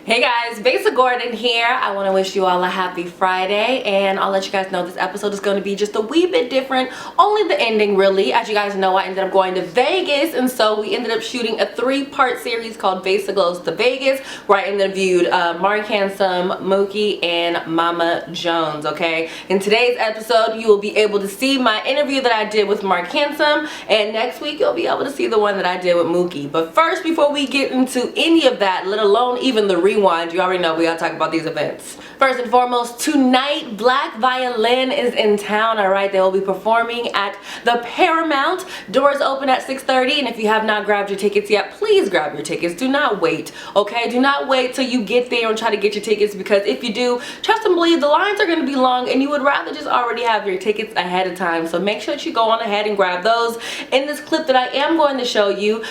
Hey guys, Besa Gordon here. I want to wish you all a happy Friday, and I'll let you guys know this episode is going to be just a wee bit different, only the ending really. As you guys know, I ended up going to Vegas, and so we ended up shooting a 3-part series called Besa Goes to Vegas, where I interviewed Marc Handsome, Mooky, and Mama Jones, okay? In today's episode, you will be able to see my interview that I did with Marc Handsome, and next week you'll be able to see the one that I did with Mooky. But first, before we get into any of that, let alone even the rewind, you already know we gotta talk about these events. First and foremost, tonight Black Violin is in town. All right, they will be performing at the Paramount. Doors open at 6:30, and if you have not grabbed your tickets yet, please grab your tickets. Do not wait, okay? Do not wait till you get there and try to get your tickets, because if you do, trust and believe, the lines are going to be long, and you would rather just already have your tickets ahead of time. So make sure that you go on ahead and grab those. In this clip that I am going to show you,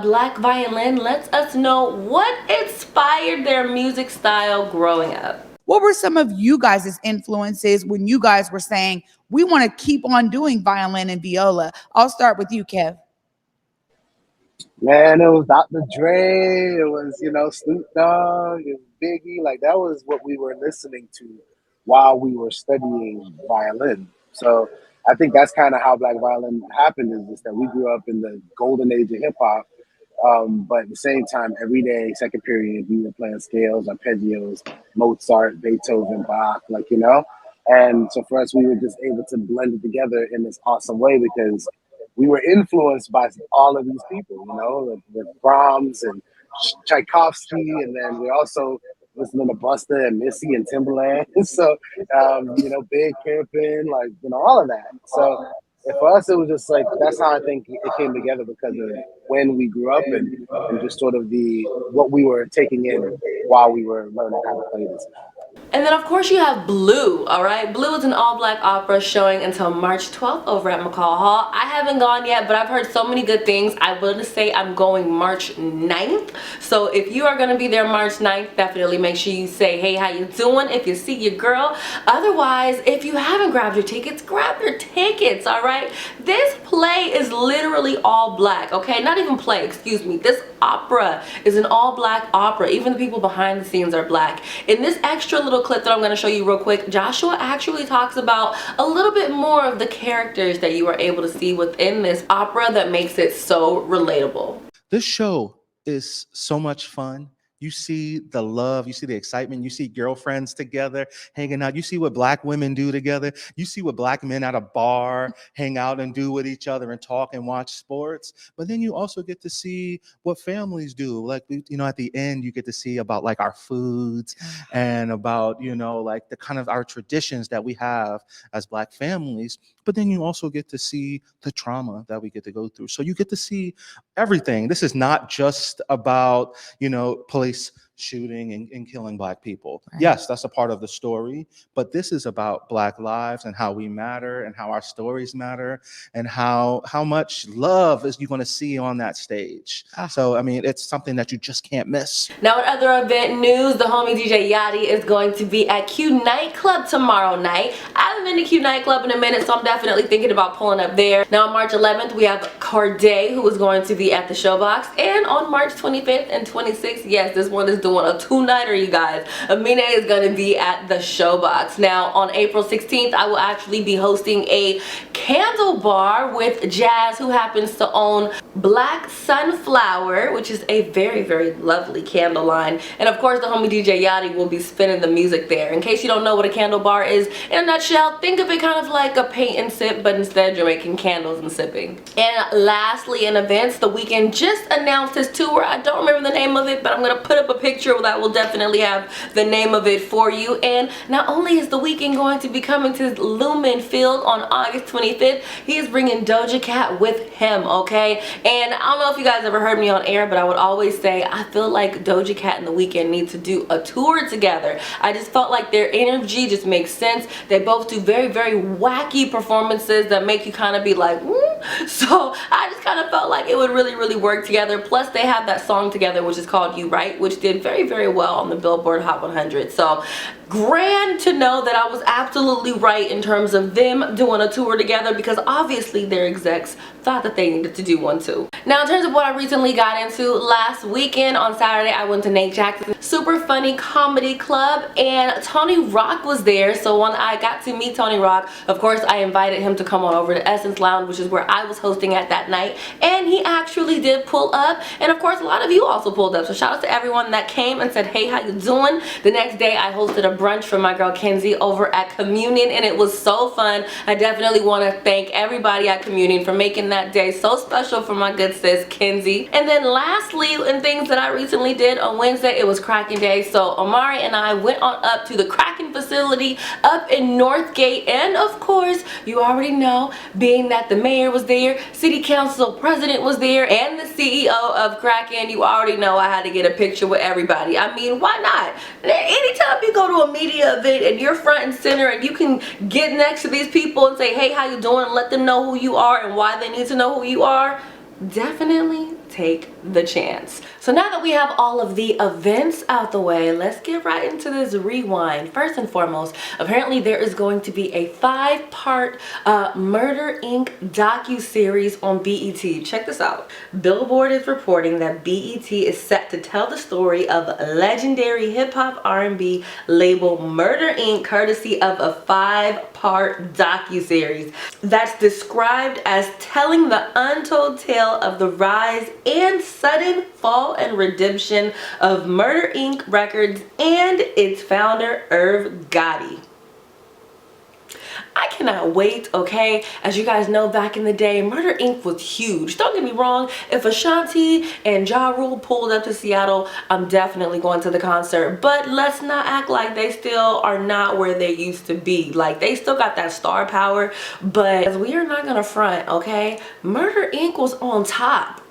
Black Violin lets us know what inspired their music style growing up. What were some of you guys' influences when you guys were saying, we want to keep on doing violin and viola? I'll start with you, Kev. Man, it was Dr. Dre, it was, Snoop Dogg, and Biggie. Like, that was what we were listening to while we were studying violin. So I think that's kind of how Black Violin happened, is just that we grew up in the golden age of hip hop. But at the same time, every day, second period, we were playing scales, arpeggios, Mozart, Beethoven, Bach, And so for us, we were just able to blend it together in this awesome way, because we were influenced by all of these people, with Brahms and Tchaikovsky, and then we also listening to Busta and Missy and Timbaland. So, Big Pimpin', all of that. So for us, it was just like, that's how I think it came together, because of when we grew up and just sort of what we were taking in while we were learning how to play this. And then of course you have Blue, alright? Blue is an all-black opera showing until March 12th over at McCall Hall. I haven't gone yet, but I've heard so many good things. I will say I'm going March 9th. So if you are going to be there March 9th, definitely make sure you say, hey, how you doing? If you see your girl. Otherwise, if you haven't grabbed your tickets, grab your tickets, alright? This play is literally all black, okay? Not even play, excuse me. This opera is an all-black opera. Even the people behind the scenes are black. In this extra little clip that I'm going to show you real quick, Joshua actually talks about a little bit more of the characters that you are able to see within this opera that makes it so relatable. This show is so much fun. You see the love, you see the excitement, you see girlfriends together hanging out. You see what black women do together. You see what black men at a bar hang out and do with each other and talk and watch sports. But then you also get to see what families do. Like, at the end, you get to see about like our foods and about, like the kind of our traditions that we have as black families. But then you also get to see the trauma that we get to go through. So you get to see everything. This is not just about, police shooting and killing black people. Right. Yes, that's a part of the story, but this is about black lives and how we matter and how our stories matter and how much love is you going to see on that stage. So, I mean, it's something that you just can't miss. Now, in other event news, the homie DJ Yachty is going to be at Q Nightclub tomorrow night. I haven't been to Q Nightclub in a minute, so I'm definitely thinking about pulling up there. Now, on March 11th, we have Corday, who is going to be at the Showbox, and on March 25th and 26th, yes, this one is doing a 2-nighter, you guys. Amina is going to be at the Showbox. Now, on April 16th, I will actually be hosting a candle bar with Jazz, who happens to own Black Sunflower, which is a very, very lovely candle line. And of course, the homie DJ Yachty will be spinning the music there. In case you don't know what a candle bar is, in a nutshell, think of it kind of like a paint and sip, but instead you're making candles and sipping. And lastly, in events, The Weeknd just announced his tour. I don't remember the name of it, but I'm going to put up a picture that will definitely have the name of it for you. And not only is The Weeknd going to be coming to Lumen Field on August 25th, he is bringing Doja Cat with him, okay? And I don't know if you guys ever heard me on air, but I would always say I feel like Doja Cat and The Weeknd need to do a tour together. I just felt like their energy just makes sense. They both do very, very wacky performances that make you kind of be like, So I just kind of felt like it would really work together. Plus they have that song together which is called You Right, which did very well on the Billboard Hot 100. So grand to know that I was absolutely right in terms of them doing a tour together, because obviously their execs thought that they needed to do one too. Now in terms of what I recently got into, last weekend on Saturday I went to Nate Jackson's Super Funny Comedy Club and Tony Rock was there. So when I got to meet Tony Rock, of course I invited him to come on over to Essence Lounge, which is where I was hosting at that night, and he actually did pull up, and of course a lot of you also pulled up. So shout out to everyone that came and said, hey, how you doing? The next day I hosted a brunch for my girl Kenzie over at Communion, and it was so fun. I definitely want to thank everybody at Communion for making that day so special for my good sis Kenzie. And then lastly, in things that I recently did on Wednesday, it was Kraken Day. So Omari and I went on up to the Kraken facility up in Northgate, and of course you already know, being that the mayor was there, city council president was there, and the CEO of Kraken, you already know I had to get a picture with everybody. I mean, why not? Anytime you go to a media event and you're front and center and you can get next to these people and say, hey, how you doing, and let them know who you are and why they need to know who you are, definitely take the chance. So now that we have all of the events out the way, let's get right into this rewind. First and foremost, apparently there is going to be a 5-part Murder Inc. docu-series on BET. Check this out. Billboard is reporting that BET is set to tell the story of legendary hip-hop R&B label Murder Inc., courtesy of a 5-part docu-series that's described as telling the untold tale of the rise and sudden fall and redemption of Murder Inc. Records and its founder Irv Gotti. I cannot wait, okay? As you guys know, back in the day, Murder Inc. was huge. Don't get me wrong, if Ashanti and Ja Rule pulled up to Seattle, I'm definitely going to the concert. But let's not act like they still are not where they used to be. Like, they still got that star power, but we are not gonna front, okay? Murder Inc. was on top.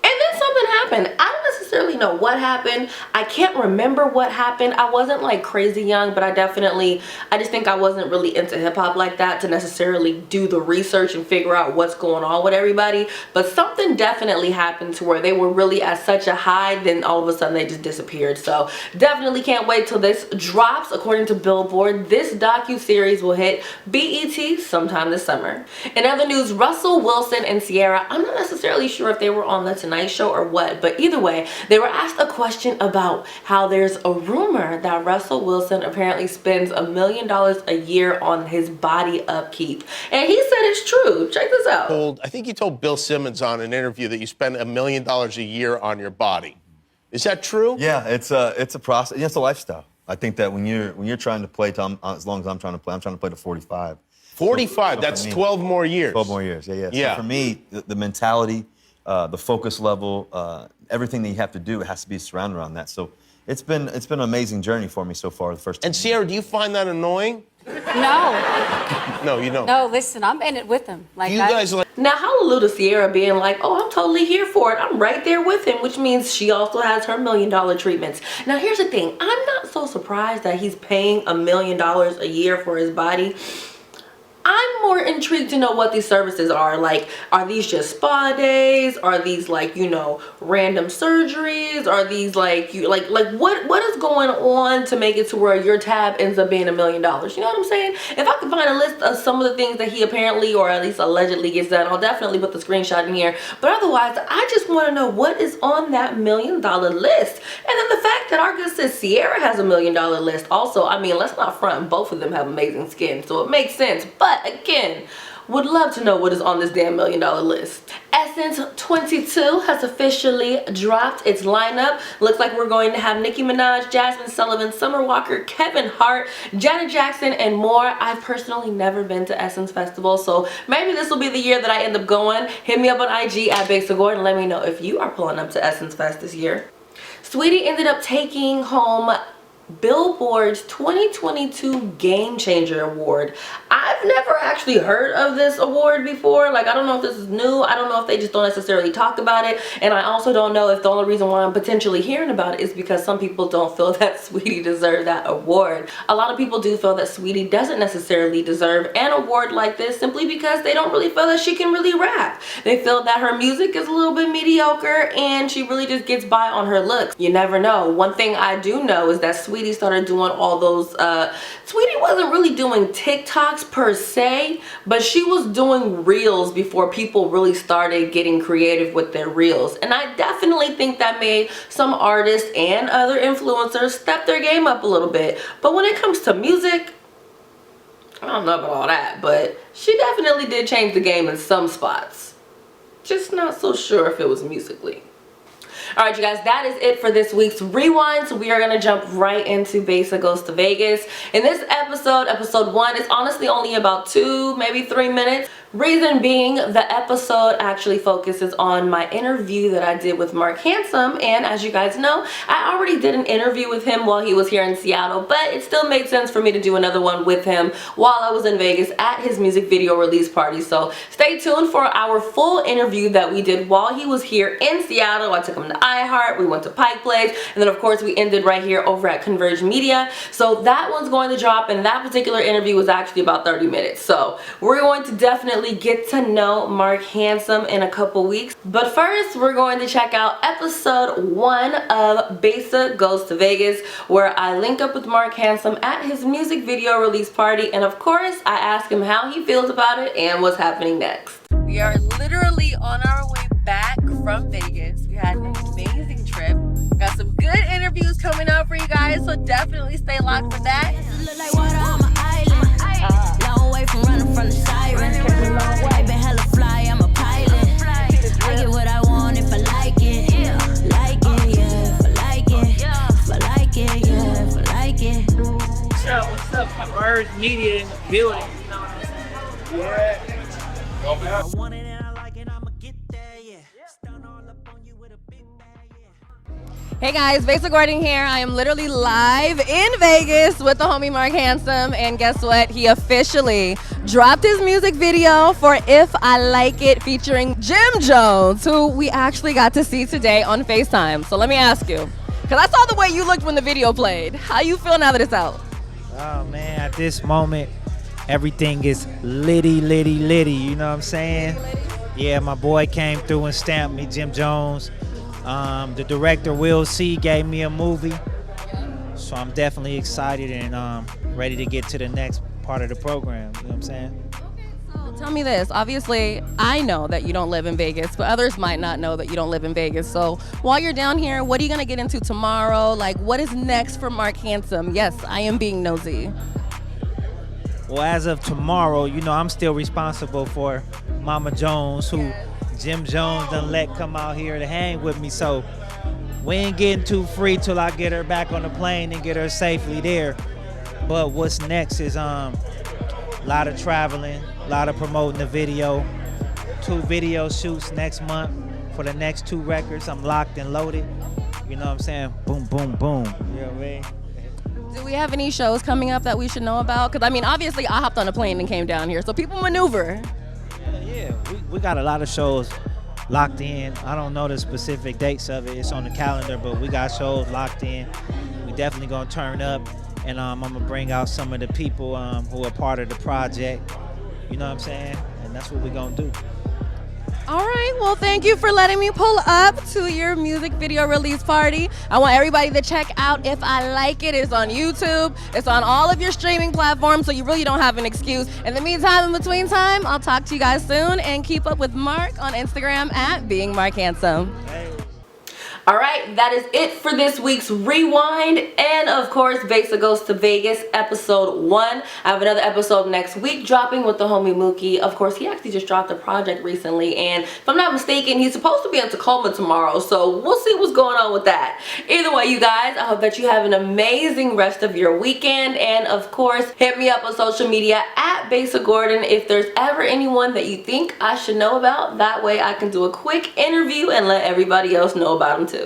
And then something happened. I don't necessarily know what happened. I can't remember what happened. I wasn't like crazy young, but I just think I wasn't really into hip hop like that to necessarily do the research and figure out what's going on with everybody. But something definitely happened to where they were really at such a high, then all of a sudden they just disappeared. So definitely can't wait till this drops. According to Billboard, this docu-series will hit BET sometime this summer. In other news, Russell Wilson and Ciara, I'm not necessarily sure if they were on the Tonight Show or what, but either way, they were asked a question about how there's a rumor that Russell Wilson apparently spends $1 million a year on his body upkeep, and he said it's true. Check this out. I think you told Bill Simmons on an interview that you spend $1 million a year on your body. Is that true? Yeah, it's a process. It's a lifestyle. I think that when you're trying to play, as long as I'm trying to play to 45. 45. That's 12 more years. 12 more years. Yeah. So for me, the mentality, the focus level, everything that you have to do, it has to be surrounded around that. So it's been an amazing journey for me so far. The first. And Ciara, do you find that annoying? No. No, you don't. No, listen, I'm in it with him. Like You guys like. Now, hallelujah to Ciara being like, oh, I'm totally here for it. I'm right there with him, which means she also has her $1 million treatments. Now, here's the thing. I'm not so surprised that he's paying $1 million a year for his body. I'm more intrigued to know what these services are. Like, are these just spa days? Are these like, you know, random surgeries? Are these like what is going on to make it to where your tab ends up being $1 million? You know what I'm saying? If I could find a list of some of the things that he apparently or at least allegedly gets done, I'll definitely put the screenshot in here. But otherwise, I just want to know what is on that $1 million list. And then the fact that our good sis Ciara has a $1 million list also, I mean, let's not front, both of them have amazing skin, so it makes sense. But again, would love to know what is on this damn $1 million list. Essence 22 has officially dropped its lineup. Looks like we're going to have Nicki Minaj, Jasmine Sullivan, Summer Walker, Kevin Hart, Janet Jackson, and more. I've personally never been to Essence Festival, so maybe this will be the year that I end up going. Hit me up on IG at Besa Goes and let me know if you are pulling up to Essence Fest this year. Saweetie ended up taking home Billboard's 2022 Game Changer Award. I've never actually heard of this award before. Like, I don't know if this is new. I don't know if they just don't necessarily talk about it. And I also don't know if the only reason why I'm potentially hearing about it is because some people don't feel that Saweetie deserved that award. A lot of people do feel that Saweetie doesn't necessarily deserve an award like this simply because they don't really feel that she can really rap. They feel that her music is a little bit mediocre and she really just gets by on her looks. You never know. One thing I do know is that Saweetie started doing all those, Saweetie wasn't really doing TikToks per se, but she was doing reels before people really started getting creative with their reels. And I definitely think that made some artists and other influencers step their game up a little bit. But when it comes to music, I don't know about all that, but she definitely did change the game in some spots. Just not so sure if it was musically. Alright, you guys, that is it for this week's Rewind. So we are going to jump right into Besa Goes to Vegas. In this episode, episode 1, it's honestly only about 2, maybe 3 minutes. Reason being, the episode actually focuses on my interview that I did with Marc Handsome. And as you guys know, I already did an interview with him while he was here in Seattle, but it still made sense for me to do another one with him while I was in Vegas at his music video release party. So stay tuned for our full interview that we did while he was here in Seattle. I took him to iHeart, we went to Pike Place, and then of course we ended right here over at Converge Media. So that one's going to drop, and that particular interview was actually about 30 minutes. So we're going to definitely get to know Marc Handsome in a couple weeks. But first, we're going to check out episode 1 of Besa Goes to Vegas, where I link up with Marc Handsome at his music video release party, and of course I ask him how he feels about it and what's happening next. We are literally on our way back from Vegas. We had an amazing trip. Got some good interviews coming up for you guys, so definitely stay locked for that. Look like water on my island. Long way from running from the siren. I been hella fly, I'm a pilot. I get what I want if I like it. Like it, yeah. If I like it. If I like it, yeah. If I like it. What's up? Converge Media in the building. You know what I'm saying? Yeah. I want it and I like it, I'ma get there, yeah. Stun all up on you with a big bag, yeah. Hey guys, Besa Gordon here. I am literally live in Vegas with the homie Marc Handsome, and guess what? He officially dropped his music video for If I Like It featuring Jim Jones, who we actually got to see today on FaceTime. So let me ask you, because I saw the way you looked when the video played. How you feel now that it's out? Oh man, at this moment, everything is litty, you know what I'm saying? Yeah, my boy came through and stamped me, Jim Jones. The director, Will C, gave me a movie. So I'm definitely excited and ready to get to the next part of the program, you know what I'm saying? So tell me this, obviously I know that you don't live in Vegas, but others might not know that you don't live in Vegas. So while you're down here, what are you gonna get into tomorrow? Like, what is next for Marc Handsome? Yes, I am being nosy. Well, as of tomorrow, you know, I'm still responsible for Mama Jones, who Jim Jones done let come out here to hang with me. So we ain't getting too free till I get her back on the plane and get her safely there. But what's next is a lot of traveling, a lot of promoting the video. 2 video shoots next month for the next 2 records. I'm locked and loaded. You know what I'm saying? Boom, boom, boom. You know what I mean? Do we have any shows coming up that we should know about? Because I mean, obviously I hopped on a plane and came down here, so people maneuver. Yeah, we got a lot of shows locked in. I don't know the specific dates of it. It's on the calendar, but we got shows locked in. We definitely gonna turn up, and I'm gonna bring out some of the people who are part of the project. You know what I'm saying? And that's what we're gonna do. All right, well, thank you for letting me pull up to your music video release party. I want everybody to check out If I Like It. It's on YouTube. It's on all of your streaming platforms, so you really don't have an excuse. In the meantime, in between time, I'll talk to you guys soon, and keep up with Marc on Instagram at Being Marc Handsome. Hey. All right, that is it for this week's Rewind, and of course, Besa Goes to Vegas, episode 1. I have another episode next week dropping with the homie Mooky. Of course, he actually just dropped a project recently, and if I'm not mistaken, he's supposed to be in Tacoma tomorrow, so we'll see what's going on with that. Either way, you guys, I hope that you have an amazing rest of your weekend, and of course, hit me up on social media at Besa Gordon if there's ever anyone that you think I should know about. That way I can do a quick interview and let everybody else know about them too.